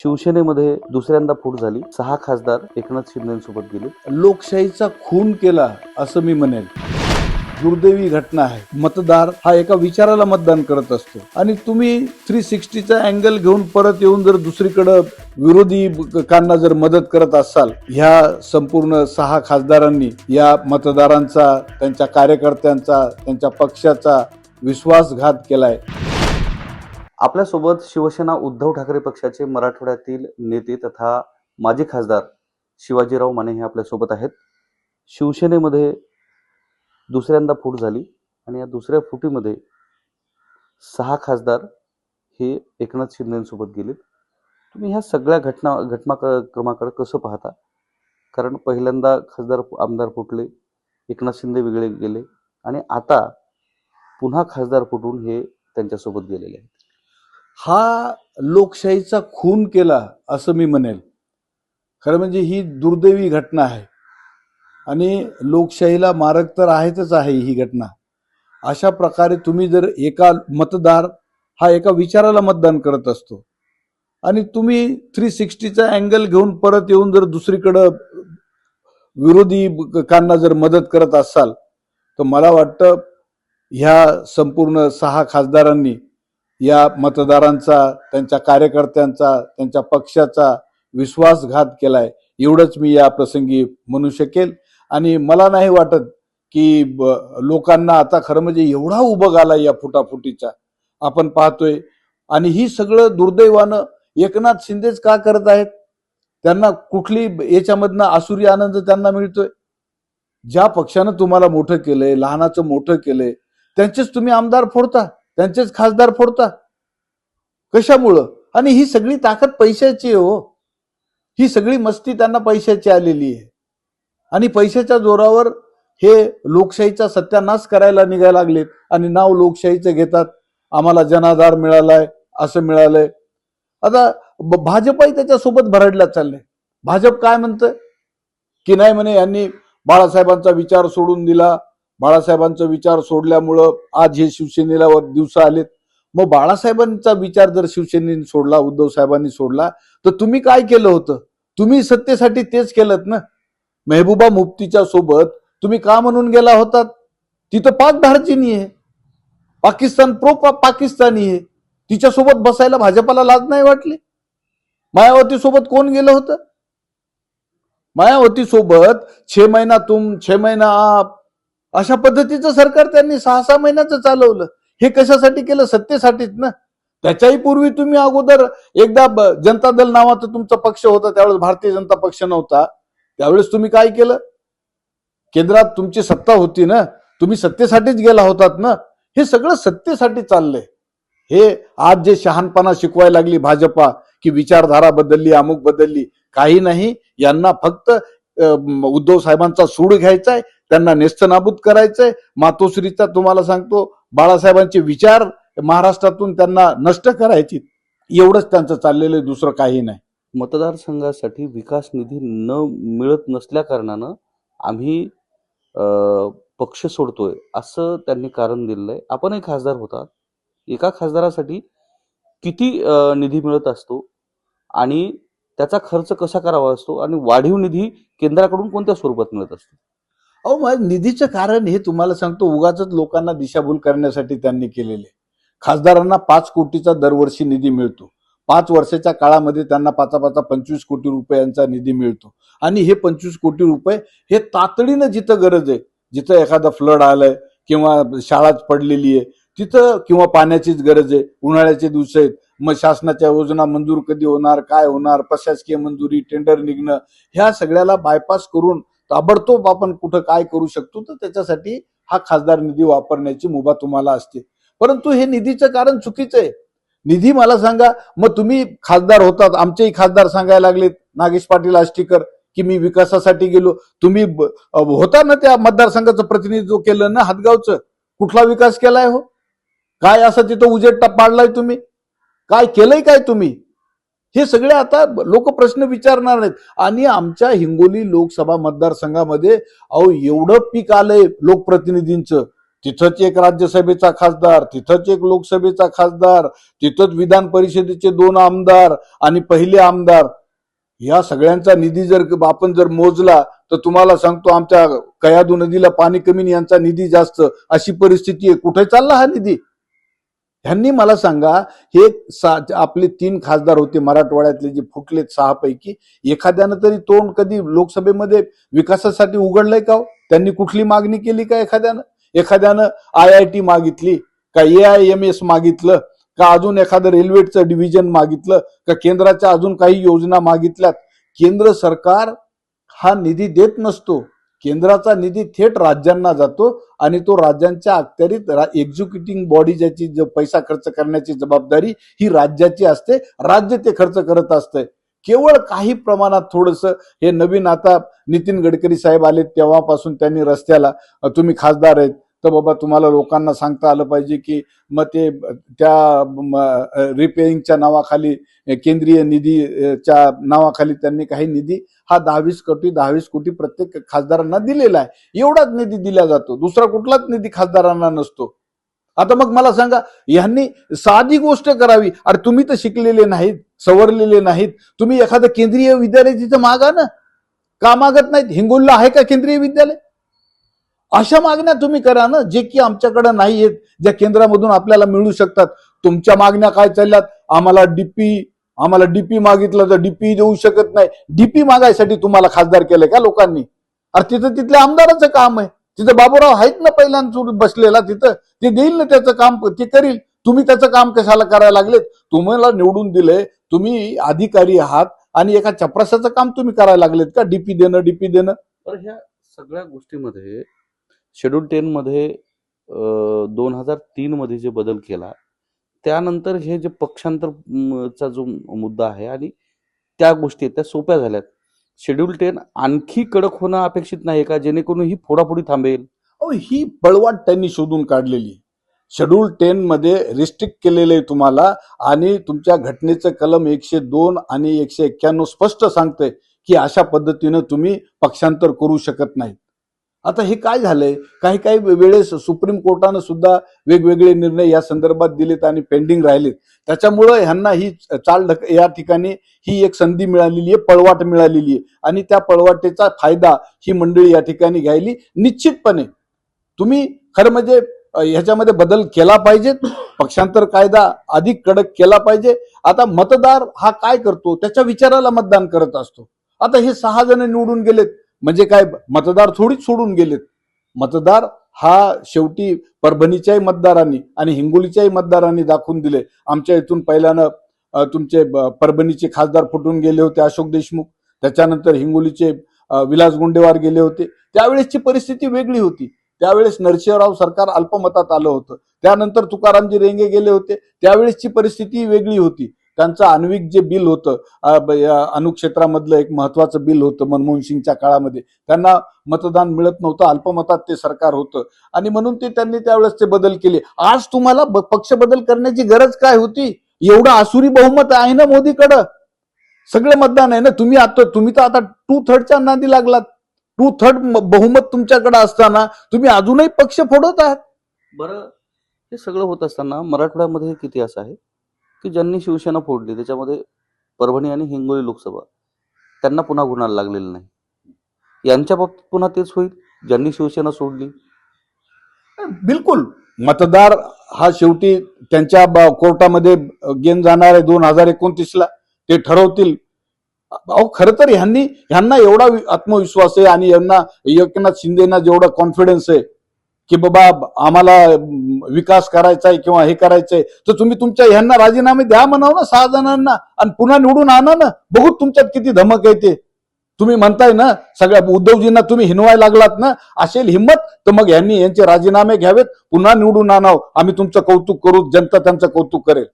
शिवसेनेमध्ये दुसऱ्यांदा फूट झाली. 6 खासदार एकनाथ शिंदेसोबत गेले. लोकशाहीचा खून केला असं मी म्हणेल. दुर्दैवी घटना आहे. मतदार हा एका विचाराला मतदान करत असतो आणि तुम्ही 360चा अँगल घेऊन परत येऊन जर दुसरीकडे विरोधकांना जर मदत करत असाल, ह्या संपूर्ण 6 खासदारांनी या मतदारांचा, त्यांच्या कार्यकर्त्यांचा, त्यांच्या पक्षाचा विश्वासघात केलाय. आपल्यासोबत शिवसेना उद्धव ठाकरे पक्षाचे मराठवाड्यातील नेते तथा माजी खासदार शिवाजीराव माने हे आपल्यासोबत आहेत. शिवसेनेमध्ये दुसऱ्यांदा फूट झाली आणि या दुसऱ्या फुटीमध्ये 6 खासदार हे एकनाथ शिंदेसोबत गेलेत. तुम्ही ह्या सगळ्या घटनाक्रमाकडे कसं पाहता? कारण पहिल्यांदा आमदार फुटले, एकनाथ शिंदे वेगळे गेले आणि आता पुन्हा खासदार फुटून हे त्यांच्यासोबत गेलेले आहेत. हा लोकशाहीचा खून केला असं मी म्हणेल. खरं म्हणजे ही दुर्दैवी घटना आहे आणि लोकशाहीला मारक तर आहेतच आहे ही घटना. अशा प्रकारे तुम्ही जर एका मतदार हा एका विचाराला मतदान करत असतो आणि तुम्ही 360चा अँगल घेऊन परत येऊन जर दुसरीकडे विरोधकांना जर मदत करत असाल, तर मला वाटतं ह्या संपूर्ण 6 खासदारांनी या मतदारांचा, त्यांच्या कार्यकर्त्यांचा, त्यांच्या पक्षाचा विश्वासघात केलाय, एवढंच मी या प्रसंगी म्हणू शकेल. आणि मला नाही वाटत की लोकांना आता खरं म्हणजे एवढा उभं आला या फुटाफुटीचा आपण पाहतोय. आणि ही सगळं दुर्दैवानं एकनाथ शिंदेच का करत आहेत? त्यांना कुठली याच्यामधनं आसुरी आनंद त्यांना मिळतोय? ज्या पक्षानं तुम्हाला मोठं केलंय, लहानाचं मोठं केलंय, त्यांचेच तुम्ही आमदार फोडता, त्यांचेच खासदार फोडता. कशामुळं? आणि ही सगळी ताकद पैशाची आहे हो. ही सगळी मस्ती त्यांना पैशाची आलेली आहे आणि पैशाच्या जोरावर हे लोकशाहीचा सत्यानाश करायला निघायला लागलेत आणि नाव लोकशाहीचं घेतात. आम्हाला जनाधार मिळालाय, असं मिळालंय. आता भाजपही त्याच्यासोबत भरडला चाललंय. भाजप काय म्हणतं की नाही म्हणे यांनी बाळासाहेबांचा विचार सोडून दिला, बाळासाहेबांचा विचार सोडल्यामुळं आज हे शिवसेनेला दिवस आलेत. मग बाळासाहेबांचा विचार जर शिवसेनेने सोडला, उद्धव साहेबांनी सोडला, तर तुम्ही काय केलं होतं? तुम्ही सत्तेसाठी तेच केलं ना. मेहबूबा मुफ्तीच्या सोबत तुम्ही का म्हणून गेला होतात? तिथं पाक धार्जिनी आहे, पाकिस्तान पाकिस्तानी आहे. तिच्यासोबत बसायला भाजपाला लाज नाही वाटली? मायावती सोबत कोण गेलं होतं? मायावती सोबत 6 महिना तुम 6 महिना आप, अशा पद्धतीचं सरकार त्यांनी 6-6 महिन्याचं चालवलं. हे कशासाठी केलं? सत्तेसाठीच ना. त्याच्याही पूर्वी तुम्ही अगोदर एकदा जनता दल नावाचा तुमचा पक्ष होता, त्यावेळेस भारतीय जनता पक्ष नव्हता, त्यावेळेस तुम्ही काय केलं? केंद्रात तुमची सत्ता होती ना, तुम्ही सत्तेसाठीच गेला होतात ना. हे सगळं सत्तेसाठी चाललंय. हे आज जे शहाणपणा शिकवायला लागली भाजपा की विचारधारा बदलली, अमुक बदलली, काही नाही. यांना फक्त उद्धव साहेबांचा सूड घ्यायचाय, त्यांना नेस्तनाबूत करायचंय. मातोश्रीचा तुम्हाला सांगतो, बाळासाहेबांचे विचार महाराष्ट्रातून त्यांना नष्ट करायची, एवढंच त्यांचं चाललेलं, दुसरं काही नाही. मतदारसंघासाठी विकास निधी न मिळत नसल्या कारणानं आम्ही पक्ष सोडतोय असं त्यांनी कारण दिलंय. आपणही खासदार होता. एका खासदारासाठी किती निधी मिळत असतो आणि त्याचा खर्च कसा करावा असतो आणि वाढीव निधी केंद्राकडून कोणत्या स्वरूपात मिळत असतो? अहो, मग निधीचं कारण हे तुम्हाला सांगतो, उगाच लोकांना दिशाभूल करण्यासाठी त्यांनी केलेले. खासदारांना 5 कोटीचा दरवर्षी निधी मिळतो. 5 वर्षाच्या काळामध्ये त्यांना 25 कोटी रुपयांचा निधी मिळतो आणि हे 25 कोटी रुपये हे तातडीनं जिथं गरज आहे, जिथं एखादा फ्लड आलाय किंवा शाळाच पडलेली आहे तिथं, किंवा पाण्याचीच गरज आहे, उन्हाळ्याचे दिवस आहेत, मग शासनाच्या योजना मंजूर कधी होणार, काय होणार, प्रशासकीय मंजुरी, टेंडर निघणं, ह्या सगळ्याला बायपास करून ताबडतोब आपण कुठं काय करू शकतो, तर त्याच्यासाठी हा खासदार निधी वापरण्याची मुभा तुम्हाला असते. परंतु हे निधीचं कारण चुकीचं आहे. निधी मला सांगा, मग तुम्ही खासदार होतात, आमचेही खासदार सांगायला लागलेत, नागेश पाटील आष्टीकर, की मी विकासासाठी गेलो. तुम्ही होता ना त्या मतदारसंघाचं प्रतिनिधित्व केलं ना हातगावचं, कुठला विकास केलाय हो? काय असं तिथं उजेड पाडलाय तुम्ही? काय केलंय काय तुम्ही? हे सगळे आता लोक प्रश्न विचारणार आहेत. आणि आमच्या हिंगोली लोकसभा मतदारसंघामध्ये अहो एवढं पीक आलंय लोकप्रतिनिधींचं, तिथंच एक राज्यसभेचा खासदार, तिथंच एक लोकसभेचा खासदार, तिथंच विधान परिषदेचे 2 आमदार आणि पहिले आमदार, या सगळ्यांचा निधी जर आपण जर मोजला तर तुम्हाला सांगतो आमच्या कयादू नदीला पाणी कमी आणि यांचा निधी जास्त, अशी परिस्थिती आहे. कुठे चालला हा निधी? ह्यांनी मला सांगा, हे आपले 3 खासदार होते मराठवाड्यातले जे फुटलेत 6 पैकी, एखाद्यानं तरी तोंड कधी लोकसभेमध्ये विकासासाठी उघडलंय का? त्यांनी कुठली मागणी केली का? एखाद्यानं IIT मागितली का? AIMS मागितलं का? अजून एखादं रेल्वेचं डिव्हिजन मागितलं का? केंद्राच्या अजून काही योजना मागितल्यात? केंद्र सरकार हा निधी देत नसतो. केंद्राचा निधी थेट राज्यांना जातो आणि तो राज्यांच्या अखत्यारीत एक्झिक्युटिव्ह बॉडी ज्याची जो पैसा खर्च करण्याची जबाबदारी ही राज्याची असते. राज्य ते खर्च करत असते. केवळ काही प्रमाणात थोडंसं हे नवीन आता नितीन गडकरी साहेब आले तेव्हापासून त्यांनी रस्त्याला, तुम्ही खासदार आहेत तर बाबा तुम्हाला लोकांना सांगता आलं पाहिजे की मग ते त्या रिपेअरिंगच्या नावाखाली, केंद्रीय निधीच्या नावाखाली त्यांनी काही निधी हा 22 कोटी प्रत्येक खासदारांना दिलेला आहे. एवढाच निधी दिला जातो, दुसरा कुठलाच निधी खासदारांना नसतो. आता मग मला सांगा, यांनी साधी गोष्ट करावी. अरे तुम्ही तर शिकलेले नाहीत, सवरलेले नाहीत, तुम्ही एखादं केंद्रीय विद्यालय तिथं मागा ना. का मागत नाहीत? हिंगोलीला आहे का केंद्रीय विद्यालय? अशा मागण्या तुम्ही करा ना, जे की आमच्याकडे नाही आहेत, ज्या केंद्रामधून आपल्याला मिळू शकतात. तुमच्या मागण्या काय चालल्यात? आम्हाला डीपी मागितलं तर डीपी देऊ शकत नाही. डीपी मागायसाठी तुम्हाला खासदार केलंय का लोकांनी? अरे तिथं तिथल्या आमदाराचं काम आहे. तिथं बाबूराव आहेत ना पहिल्यांदा बसलेला, तिथं ते देईल ना त्याचं काम, ते करील. तुम्ही त्याचं काम कशाला करायला लागलेत? तुम्हाला निवडून दिलंय, तुम्ही अधिकारी आहात आणि एका चपराशाचं काम तुम्ही करायला लागलेत का? डीपी देणं. तर ह्या सगळ्या गोष्टीमध्ये शेड्यूल 10 मध्ये 2003 मध्ये जे बदल केला, त्यानंतर हे जे पक्षांतर चा जो मुद्दा आहे आणि त्या गोष्टी त्या सोप्या झाल्यात. शेड्यूल 10 आणखी कडक होणं अपेक्षित नाही का, जेणेकरून ही फोडाफोडी थांबेल? ही पळवाट त्यांनी शोधून काढलेली. शेड्यूल 10 मध्ये रिस्ट्रिक्ट केलेलं आहे तुम्हाला, आणि तुमच्या घटनेचं कलम 102 आणि 191 स्पष्ट सांगतंय की अशा पद्धतीनं तुम्ही पक्षांतर करू शकत नाही. आता हे काय झालंय, काही वेळेस सुप्रीम कोर्टानं सुद्धा वेगवेगळे निर्णय या संदर्भात दिलेत आणि पेंडिंग राहिलेत. त्याच्यामुळं ह्यांना ही या ठिकाणी ही एक संधी मिळालेली आहे, पळवाट मिळालेली आहे, आणि त्या पळवाटेचा फायदा ही मंडळी या ठिकाणी घ्यायली. निश्चितपणे तुम्ही खरं म्हणजे ह्याच्यामध्ये बदल केला पाहिजे. पक्षांतर कायदा अधिक कडक केला पाहिजे. आता मतदार हा काय करतो, त्याच्या विचाराला मतदान करत असतो. आता हे 6 जण निवडून गेलेत म्हणजे काय मतदार थोडीच सोडून गेलेत? मतदार हा शेवटी परभणीच्याही मतदारांनी आणि हिंगोलीच्याही मतदारांनी दाखवून दिले. आमच्या इथून पहिल्यानं तुमचे परभणीचे खासदार फुटून गेले होते अशोक देशमुख, त्याच्यानंतर हिंगोलीचे विलास गुंडेवार गेले होते. त्यावेळेसची परिस्थिती वेगळी होती. त्यावेळेस नरसिंहराव सरकार अल्पमतात आलं होतं. त्यानंतर तुकारामजी रेंगे गेले होते, त्यावेळेसची परिस्थिती वेगळी होती. त्यांचं आण्विक जे बिल होतं, अणुक्षेत्रामधलं एक महत्वाचं बिल होतं मनमोहन सिंगच्या काळामध्ये, त्यांना मतदान मिळत नव्हतं, अल्पमतात ते सरकार होतं, आणि म्हणून त्यांनी त्यावेळेस ते बदल केले. आज तुम्हाला पक्ष बदल करण्याची गरज काय होती? एवढं आसुरी बहुमत आहे ना मोदीकडं, सगळं मतदान आहे ना. तुम्ही तर आता 2/3च्या नादी लागलात. 2/3 बहुमत तुमच्याकडे असताना तुम्ही अजूनही पक्ष फोडत आहात. बरं, हे सगळं होत असताना मराठवाड्यामध्ये किती असं आहे की ज्यांनी शिवसेना फोडली, त्याच्यामध्ये परभणी आणि हिंगोली लोकसभा, त्यांना पुन्हा गुन्हा लागलेला नाही. यांच्या बाबतीत पुन्हा तेच होईल ज्यांनी शिवसेना सोडली? बिलकुल. मतदार हा शेवटी त्यांच्या कोर्टामध्ये गेन जाणार आहे 2029ला, ते ठरवतील. अहो खरं तर ह्यांना एवढा आत्मविश्वास आहे आणि यांना एकनाथ शिंदेना जेवढा कॉन्फिडन्स आहे की बाबा आम्हाला विकास करायचा आहे किंवा हे करायचंय, तर तुम्ही तुमच्या ह्यांना राजीनामे द्या म्हणाव ना 6 जणांना, आणि पुन्हा निवडून आणा ना. बघू तुमच्यात किती धमक आहे ते. तुम्ही म्हणताय ना सगळ्या उद्धवजींना तुम्ही हिनवायला लागलात ना, असेल हिंमत तर मग यांचे राजीनामे घ्यावेत, पुन्हा निवडून आणावं. आम्ही तुमचं कौतुक करू, जनता त्यांचं कौतुक करेल.